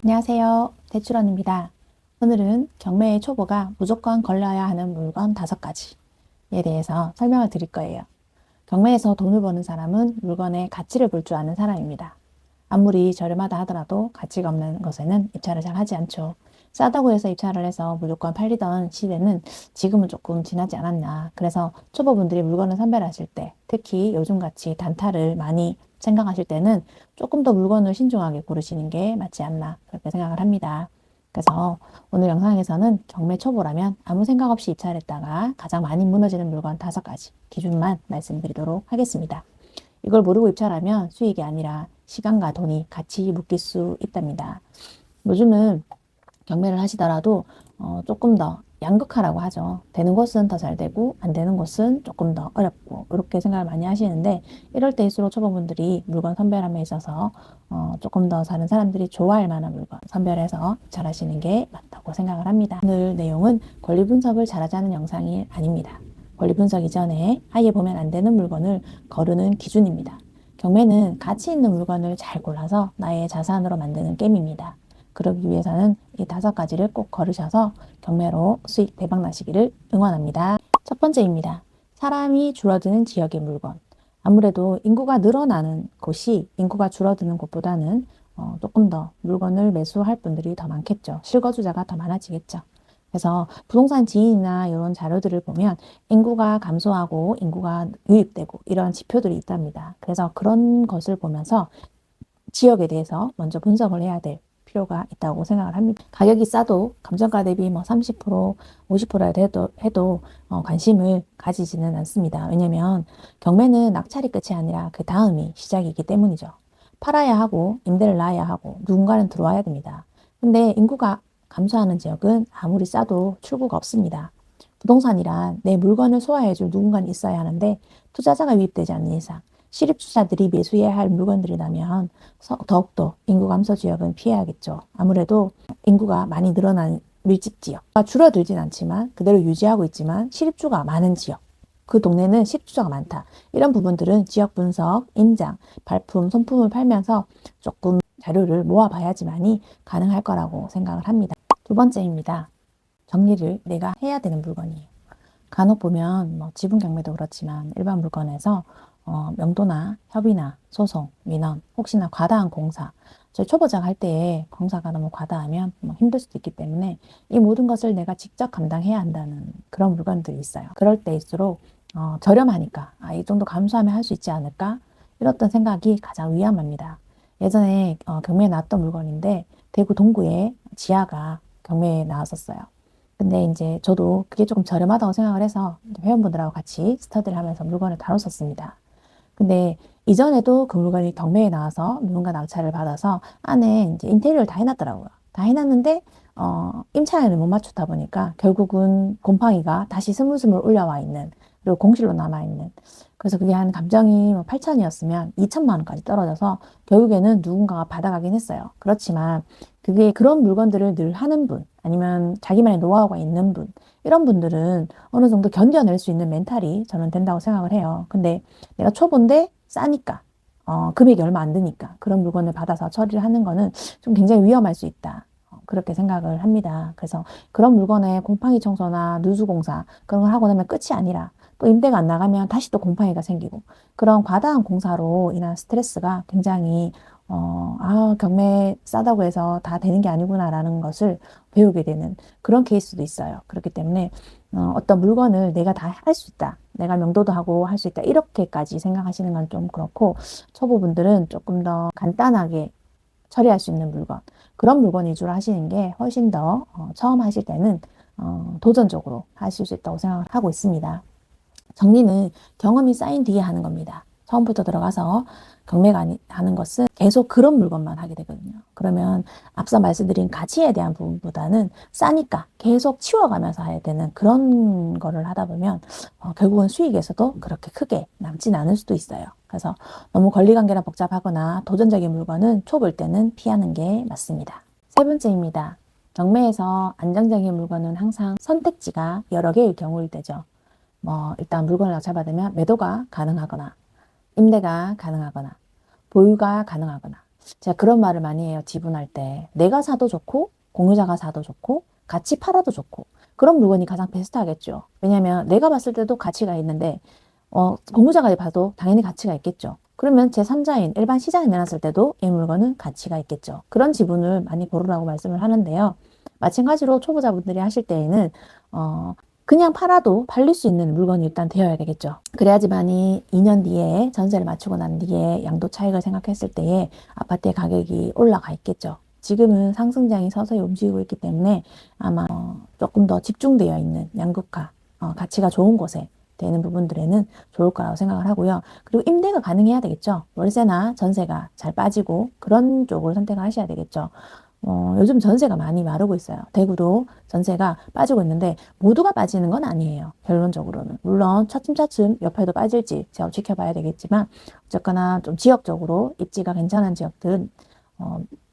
안녕하세요. 대출원입니다. 오늘은 경매의 초보가 무조건 걸러야 하는 물건 5가지에 대해서 설명을 드릴 거예요. 경매에서 돈을 버는 사람은 물건의 가치를 볼 줄 아는 사람입니다. 아무리 저렴하다 하더라도 가치가 없는 것에는 입찰을 잘 하지 않죠. 싸다고 해서 입찰을 해서 무조건 팔리던 시대는 지금은 조금 지나지 않았나. 그래서 초보분들이 물건을 선별하실 때, 특히 요즘같이 단타를 많이 생각하실 때는 조금 더 물건을 신중하게 고르시는 게 맞지 않나 그렇게 생각을 합니다. 그래서 오늘 영상에서는 경매 초보라면 아무 생각 없이 입찰했다가 가장 많이 무너지는 물건 5가지 기준만 말씀드리도록 하겠습니다. 이걸 모르고 입찰하면 수익이 아니라 시간과 돈이 같이 묶일 수 있답니다. 요즘은 경매를 하시더라도 조금 더 양극화라고 하죠. 되는 곳은 더 잘 되고 안 되는 곳은 조금 더 어렵고 이렇게 생각을 많이 하시는데 이럴 때일수록 초보분들이 물건 선별함에 있어서 조금 더 다른 사람들이 좋아할 만한 물건 선별해서 잘 하시는 게 맞다고 생각을 합니다. 오늘 내용은 권리 분석을 잘하자는 영상이 아닙니다. 권리 분석 이전에 아예 보면 안 되는 물건을 거르는 기준입니다. 경매는 가치 있는 물건을 잘 골라서 나의 자산으로 만드는 게임입니다. 그러기 위해서는 이 5가지를 꼭 걸으셔서 경매로 수익 대박 나시기를 응원합니다. 첫 번째입니다. 사람이 줄어드는 지역의 물건. 아무래도 인구가 늘어나는 곳이 인구가 줄어드는 곳보다는 조금 더 물건을 매수할 분들이 더 많겠죠. 실거주자가 더 많아지겠죠. 그래서 부동산 지인이나 이런 자료들을 보면 인구가 감소하고 인구가 유입되고 이런 지표들이 있답니다. 그래서 그런 것을 보면서 지역에 대해서 먼저 분석을 해야 될 필요가 있다고 생각을 합니다. 가격이 싸도 감정가 대비 뭐 30%, 50%라도 해도 관심을 가지지는 않습니다. 왜냐면 경매는 낙찰이 끝이 아니라 그 다음이 시작이기 때문이죠. 팔아야 하고 임대를 놔야 하고 누군가는 들어와야 됩니다. 근데 인구가 감소하는 지역은 아무리 싸도 출구가 없습니다. 부동산이란 내 물건을 소화해줄 누군가는 있어야 하는데 투자자가 유입되지 않는 이상 실입주자들이 매수해야 할 물건들이라면 더욱더 인구 감소 지역은 피해야겠죠. 아무래도 인구가 많이 늘어난 밀집 지역, 줄어들진 않지만 그대로 유지하고 있지만 실입주가 많은 지역, 그 동네는 실입주자가 많다. 이런 부분들은 지역 분석, 임장, 발품, 손품을 팔면서 조금 자료를 모아봐야지만이 가능할 거라고 생각을 합니다. 두 번째입니다. 정리를 내가 해야 되는 물건이에요. 간혹 보면 뭐 지분 경매도 그렇지만 일반 물건에서 명도나 협의나 소송, 민원, 혹시나 과다한 공사, 저희 초보자가 할 때에 공사가 너무 과다하면 뭐 힘들 수도 있기 때문에 이 모든 것을 내가 직접 감당해야 한다는 그런 물건들이 있어요. 그럴 때일수록 저렴하니까 이 정도 감수하면 할 수 있지 않을까? 이랬던 생각이 가장 위험합니다. 예전에 경매에 나왔던 물건인데 대구 동구에 지하가 경매에 나왔었어요. 근데 이제 저도 그게 조금 저렴하다고 생각을 해서 회원분들하고 같이 스터디를 하면서 물건을 다뤘었습니다. 근데 이전에도 그 물건이 경매에 나와서 누군가 낙찰을 받아서 안에 이제 인테리어를 다 해놨더라고요. 다 해놨는데 임차인을 못 맞추다 보니까 결국은 곰팡이가 다시 스물스물 올라와 있는 그리고 공실로 남아 있는 그래서 그게 한 감정이 8천이었으면 2천만 원까지 떨어져서 결국에는 누군가가 받아가긴 했어요. 그렇지만 그게 그런 물건들을 늘 하는 분 아니면 자기만의 노하우가 있는 분 이런 분들은 어느 정도 견뎌낼 수 있는 멘탈이 저는 된다고 생각을 해요. 근데 내가 초보인데 싸니까 금액이 얼마 안 드니까 그런 물건을 받아서 처리를 하는 거는 좀 굉장히 위험할 수 있다. 그렇게 생각을 합니다. 그래서 그런 물건에 곰팡이 청소나 누수공사 그런 걸 하고 나면 끝이 아니라 또 임대가 안 나가면 다시 또 곰팡이가 생기고 그런 과다한 공사로 인한 스트레스가 굉장히 경매 싸다고 해서 다 되는 게 아니구나라는 것을 배우게 되는 그런 케이스도 있어요. 그렇기 때문에 어떤 물건을 내가 다 할 수 있다. 내가 명도도 하고 할 수 있다. 이렇게까지 생각하시는 건 좀 그렇고 초보분들은 조금 더 간단하게 처리할 수 있는 물건 그런 물건 위주로 하시는 게 훨씬 더 처음 하실 때는 도전적으로 하실 수 있다고 생각하고 있습니다. 정리는 경험이 쌓인 뒤에 하는 겁니다. 처음부터 들어가서 경매가 하는 것은 계속 그런 물건만 하게 되거든요. 그러면 앞서 말씀드린 가치에 대한 부분보다는 싸니까 계속 치워가면서 해야 되는 그런 거를 하다 보면 결국은 수익에서도 그렇게 크게 남진 않을 수도 있어요. 그래서 너무 권리관계나 복잡하거나 도전적인 물건은 초보일 때는 피하는 게 맞습니다. 세 번째입니다. 경매에서 안정적인 물건은 항상 선택지가 여러 개일 경우일 때죠. 일단 물건을 낙찰받으면 매도가 가능하거나, 임대가 가능하거나, 보유가 가능하거나, 제가 그런 말을 많이 해요. 지분할 때. 내가 사도 좋고, 공유자가 사도 좋고, 같이 팔아도 좋고. 그런 물건이 가장 베스트하겠죠. 왜냐면 내가 봤을 때도 가치가 있는데, 공유자가 봐도 당연히 가치가 있겠죠. 그러면 제3자인 일반 시장에 내놨을 때도 이 물건은 가치가 있겠죠. 그런 지분을 많이 고르라고 말씀을 하는데요. 마찬가지로 초보자분들이 하실 때에는, 그냥 팔아도 팔릴 수 있는 물건이 일단 되어야 되겠죠. 그래야지만이 2년 뒤에 전세를 맞추고 난 뒤에 양도 차익을 생각했을 때에 아파트의 가격이 올라가 있겠죠. 지금은 상승장이 서서히 움직이고 있기 때문에 아마 조금 더 집중되어 있는 양극화, 가치가 좋은 곳에 되는 부분들에는 좋을 거라고 생각을 하고요. 그리고 임대가 가능해야 되겠죠. 월세나 전세가 잘 빠지고 그런 쪽을 선택을 하셔야 되겠죠. 요즘 전세가 많이 마르고 있어요. 대구도 전세가 빠지고 있는데 모두가 빠지는 건 아니에요. 결론적으로는. 물론 차츰차츰 옆에도 빠질지 제가 지켜봐야 되겠지만 어쨌거나 좀 지역적으로 입지가 괜찮은 지역들은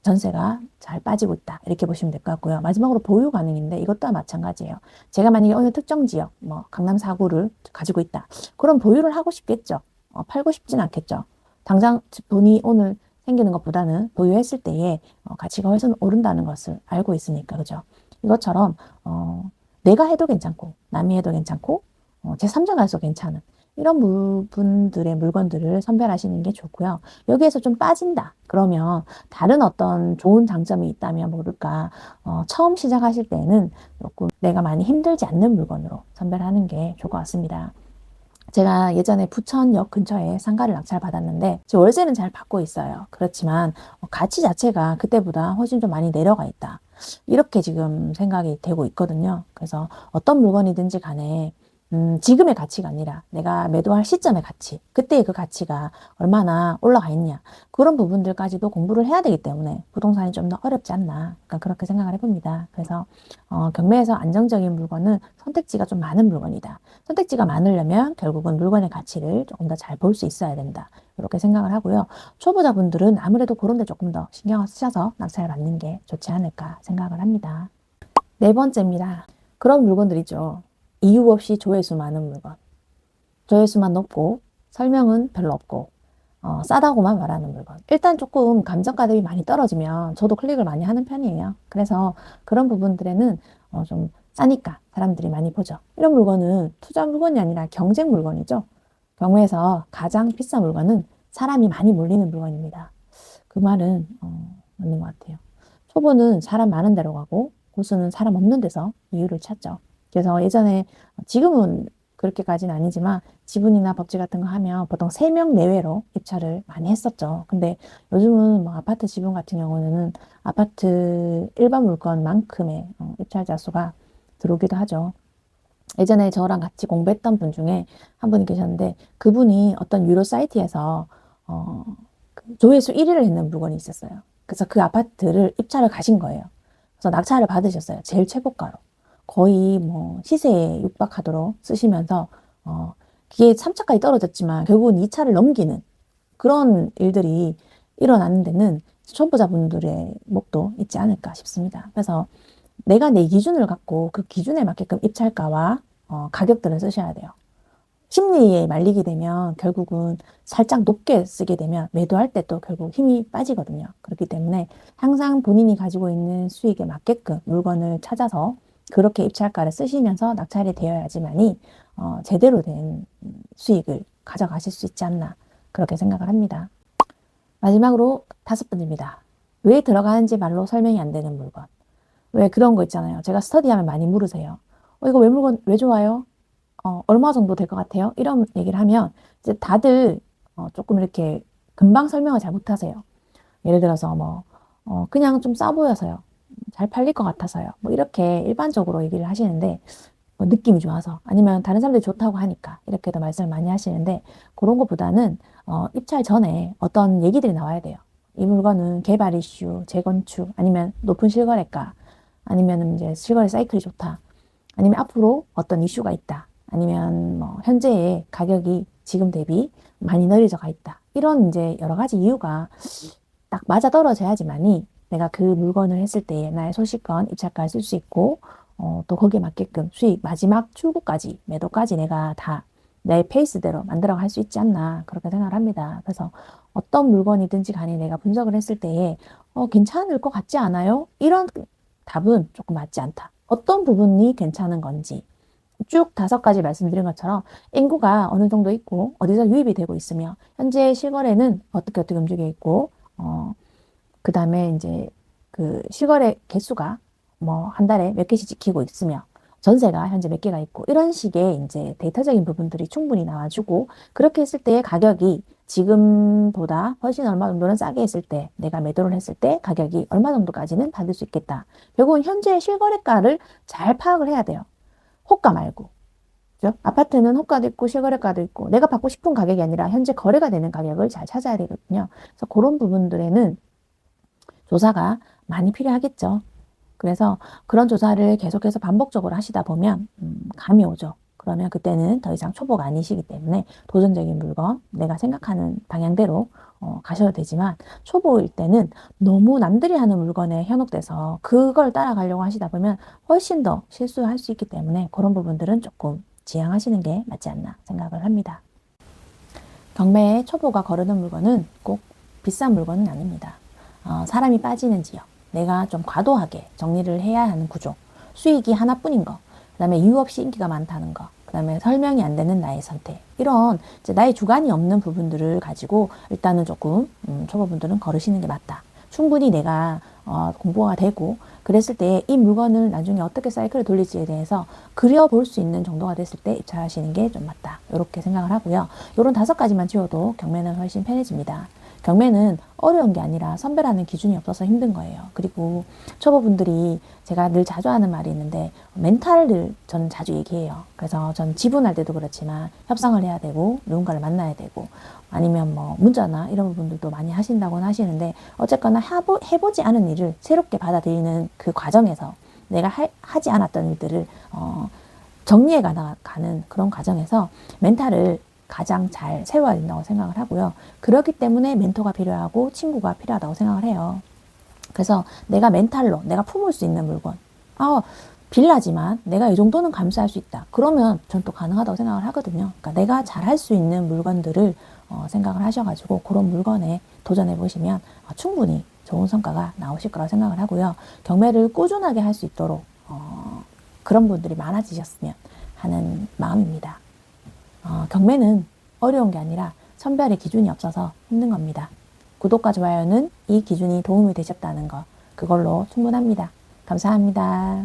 전세가 잘 빠지고 있다. 이렇게 보시면 될 것 같고요. 마지막으로 보유 가능인데 이것도 마찬가지예요. 제가 만약에 어느 특정 지역, 뭐 강남 4구를 가지고 있다. 그럼 보유를 하고 싶겠죠. 팔고 싶진 않겠죠. 당장 돈이 오늘 생기는 것보다는 보유했을 때에 가치가 훨씬 오른다는 것을 알고 있으니까, 그죠? 이것처럼, 내가 해도 괜찮고, 남이 해도 괜찮고, 제3자가 해도 괜찮은 이런 부분들의 물건들을 선별하시는 게 좋고요. 여기에서 좀 빠진다. 그러면 다른 어떤 좋은 장점이 있다면 모를까, 처음 시작하실 때는 조금 내가 많이 힘들지 않는 물건으로 선별하는 게 좋을 것 같습니다. 제가 예전에 부천역 근처에 상가를 낙찰받았는데 지금 월세는 잘 받고 있어요. 그렇지만 가치 자체가 그때보다 훨씬 좀 많이 내려가 있다. 이렇게 지금 생각이 되고 있거든요. 그래서 어떤 물건이든지 간에 지금의 가치가 아니라 내가 매도할 시점의 가치, 그때의 그 가치가 얼마나 올라가 있냐. 그런 부분들까지도 공부를 해야 되기 때문에 부동산이 좀 더 어렵지 않나. 그러니까 그렇게 생각을 해봅니다. 그래서 경매에서 안정적인 물건은 선택지가 좀 많은 물건이다. 선택지가 많으려면 결국은 물건의 가치를 조금 더 잘 볼 수 있어야 된다. 이렇게 생각을 하고요. 초보자분들은 아무래도 그런 데 조금 더 신경을 쓰셔서 낙찰을 받는 게 좋지 않을까 생각을 합니다. 네 번째입니다. 그런 물건들이죠. 이유 없이 조회수 많은 물건. 조회수만 높고 설명은 별로 없고 싸다고만 말하는 물건. 일단 조금 감정가 대비 많이 떨어지면 저도 클릭을 많이 하는 편이에요. 그래서 그런 부분들에는 좀 싸니까 사람들이 많이 보죠. 이런 물건은 투자 물건이 아니라 경쟁 물건이죠. 경우에서 가장 비싼 물건은 사람이 많이 몰리는 물건입니다. 그 말은 맞는 것 같아요. 초보는 사람 많은 데로 가고 고수는 사람 없는 데서 이유를 찾죠. 그래서 예전에 지금은 그렇게까지는 아니지만 지분이나 법지 같은 거 하면 보통 3명 내외로 입찰을 많이 했었죠. 근데 요즘은 뭐 아파트 지분 같은 경우는 아파트 일반 물건만큼의 입찰자 수가 들어오기도 하죠. 예전에 저랑 같이 공부했던 분 중에 한 분이 계셨는데 그분이 어떤 유료 사이트에서 그 조회수 1위를 했는 물건이 있었어요. 그래서 그 아파트를 입찰을 가신 거예요. 그래서 낙찰을 받으셨어요. 제일 최고가로. 거의 뭐 시세에 육박하도록 쓰시면서 그게 3차까지 떨어졌지만 결국은 2차를 넘기는 그런 일들이 일어나는 데는 초보자분들의 목도 있지 않을까 싶습니다. 그래서 내가 내 기준을 갖고 그 기준에 맞게끔 입찰가와 가격들을 쓰셔야 돼요. 심리에 말리게 되면 결국은 살짝 높게 쓰게 되면 매도할 때 또 결국 힘이 빠지거든요. 그렇기 때문에 항상 본인이 가지고 있는 수익에 맞게끔 물건을 찾아서 그렇게 입찰가를 쓰시면서 낙찰이 되어야지만이 제대로 된 수익을 가져가실 수 있지 않나 그렇게 생각을 합니다. 마지막으로 5번째입니다. 왜 들어가는지 말로 설명이 안 되는 물건. 왜 그런 거 있잖아요. 제가 스터디하면 많이 물으세요. 이거 왜 물건 왜 좋아요? 얼마 정도 될 것 같아요? 이런 얘기를 하면 이제 다들 조금 이렇게 금방 설명을 잘 못하세요. 예를 들어서 뭐 그냥 좀 싸 보여서요. 잘 팔릴 것 같아서요. 뭐 이렇게 일반적으로 얘기를 하시는데 뭐 느낌이 좋아서 아니면 다른 사람들이 좋다고 하니까 이렇게도 말씀을 많이 하시는데 그런 것보다는 입찰 전에 어떤 얘기들이 나와야 돼요. 이 물건은 개발 이슈, 재건축, 아니면 높은 실거래가, 아니면 이제 실거래 사이클이 좋다, 아니면 앞으로 어떤 이슈가 있다, 아니면 뭐 현재의 가격이 지금 대비 많이 내려져 가 있다. 이런 이제 여러 가지 이유가 딱 맞아 떨어져야지만이 내가 그 물건을 했을 때 나의 소식권, 입찰가를 쓸 수 있고 또 거기에 맞게끔 수익 마지막 출고까지 매도까지 내가 다 내 페이스대로 만들어 갈 수 있지 않나 그렇게 생각을 합니다. 그래서 어떤 물건이든지 간에 내가 분석을 했을 때에 괜찮을 것 같지 않아요? 이런 답은 조금 맞지 않다. 어떤 부분이 괜찮은 건지 쭉 5가지 말씀드린 것처럼 인구가 어느 정도 있고 어디서 유입이 되고 있으며 현재 실거래는 어떻게 움직여 있고 그 다음에 이제 그 실거래 개수가 뭐 한 달에 몇 개씩 찍히고 있으며 전세가 현재 몇 개가 있고 이런 식의 이제 데이터적인 부분들이 충분히 나와주고 그렇게 했을 때 가격이 지금보다 훨씬 얼마 정도는 싸게 했을 때 내가 매도를 했을 때 가격이 얼마 정도까지는 받을 수 있겠다. 결국은 현재 실거래가를 잘 파악을 해야 돼요. 호가 말고. 그죠? 아파트는 호가도 있고 실거래가도 있고 내가 받고 싶은 가격이 아니라 현재 거래가 되는 가격을 잘 찾아야 되거든요. 그래서 그런 부분들에는 조사가 많이 필요하겠죠. 그래서 그런 조사를 계속해서 반복적으로 하시다 보면 감이 오죠. 그러면 그때는 더 이상 초보가 아니시기 때문에 도전적인 물건, 내가 생각하는 방향대로 가셔도 되지만 초보일 때는 너무 남들이 하는 물건에 현혹돼서 그걸 따라가려고 하시다 보면 훨씬 더 실수할 수 있기 때문에 그런 부분들은 조금 지양하시는 게 맞지 않나 생각을 합니다. 경매에 초보가 거르는 물건은 꼭 비싼 물건은 아닙니다. 사람이 빠지는 지역, 내가 좀 과도하게 정리를 해야 하는 구조, 수익이 하나뿐인 거, 그 다음에 이유 없이 인기가 많다는 거, 그 다음에 설명이 안 되는 나의 선택, 이런 이제 나의 주관이 없는 부분들을 가지고 일단은 조금 초보분들은 거르시는 게 맞다. 충분히 내가 공부가 되고 그랬을 때 이 물건을 나중에 어떻게 사이클을 돌릴지에 대해서 그려볼 수 있는 정도가 됐을 때 입찰하시는 게 좀 맞다. 이렇게 생각을 하고요. 이런 5가지만 지워도 경매는 훨씬 편해집니다. 경매는 어려운 게 아니라 선별하는 기준이 없어서 힘든 거예요. 그리고 초보분들이 제가 늘 자주 하는 말이 있는데 멘탈을 저는 자주 얘기해요. 그래서 전 지분할 때도 그렇지만 협상을 해야 되고 누군가를 만나야 되고 아니면 뭐 문자나 이런 부분들도 많이 하신다고는 하시는데 어쨌거나 해보지 않은 일을 새롭게 받아들이는 그 과정에서 내가 하지 않았던 일들을 정리해 가는 그런 과정에서 멘탈을 가장 잘 세워야 된다고 생각을 하고요. 그렇기 때문에 멘토가 필요하고 친구가 필요하다고 생각을 해요. 그래서 내가 멘탈로 내가 품을 수 있는 물건 빌라지만 내가 이 정도는 감수할 수 있다. 그러면 전 또 가능하다고 생각을 하거든요. 그러니까 내가 잘할 수 있는 물건들을 생각을 하셔가지고 그런 물건에 도전해 보시면 충분히 좋은 성과가 나오실 거라고 생각을 하고요. 경매를 꾸준하게 할 수 있도록 그런 분들이 많아지셨으면 하는 마음입니다. 경매는 어려운 게 아니라 선별의 기준이 없어서 힘든 겁니다. 구독과 좋아요는 이 기준이 도움이 되셨다는 거, 그걸로 충분합니다. 감사합니다.